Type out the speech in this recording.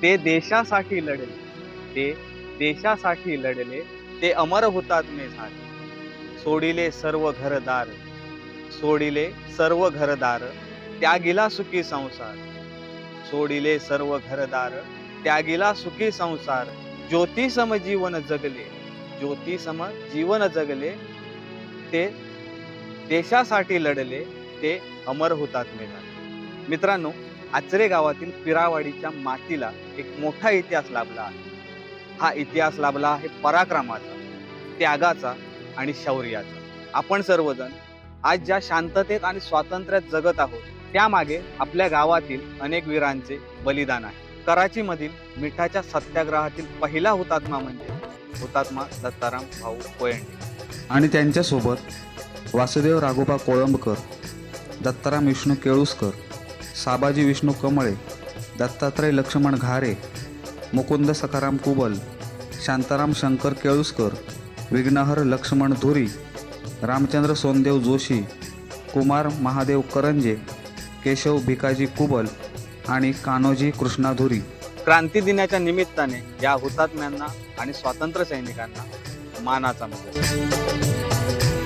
ते देशासाठी लढले, ते देशासाठी लढले, ते अमर हुतात्मे झाले. सोडिले सर्व घरदार, सोडिले सर्व घरदार, त्यागिला सुखी संसार. सोडिले सर्व घरदार, त्यागिला सुखी संसार. ज्योती सम जीवन जगले, ज्योती सम जीवन जगले, ते देशासाठी लढले, ते अमर हुतात्मे झाले. मित्रांनो, आचरे गावातील पिरावाडीच्या मातीला एक मोठा इतिहास लाभला आहे. हा इतिहास लाभला आहे पराक्रमाचा, त्यागाचा आणि शौर्याचा. आपण सर्वजण आज ज्या शांततेत आणि स्वातंत्र्यात जगत आहोत, त्यामागे आपल्या गावातील अनेक वीरांचे बलिदान आहे. कराचीमधील मिठाच्या सत्याग्रहातील पहिला हुतात्मा म्हणजे हुतात्मा दत्ताराम भाऊ कोयंडे आणि त्यांच्यासोबत वासुदेव राघोबा कोळंबकर, दत्ताराम विष्णू केळुसकर, साबाजी विष्णू कमळे, दत्तात्रय लक्ष्मण घारे, मुकुंद सखाराम कुबल, शांताराम शंकर केळुसकर, विघ्नहर लक्ष्मण धुरी, रामचंद्र सोनदेव जोशी, कुमार महादेव करंजे, केशव भिकाजी कुबल आणि कान्होजी कृष्णा धुरी. क्रांती दिनाच्या निमित्ताने या हुतात्म्यांना आणि स्वातंत्र्य सैनिकांना मानाचा मुजरा.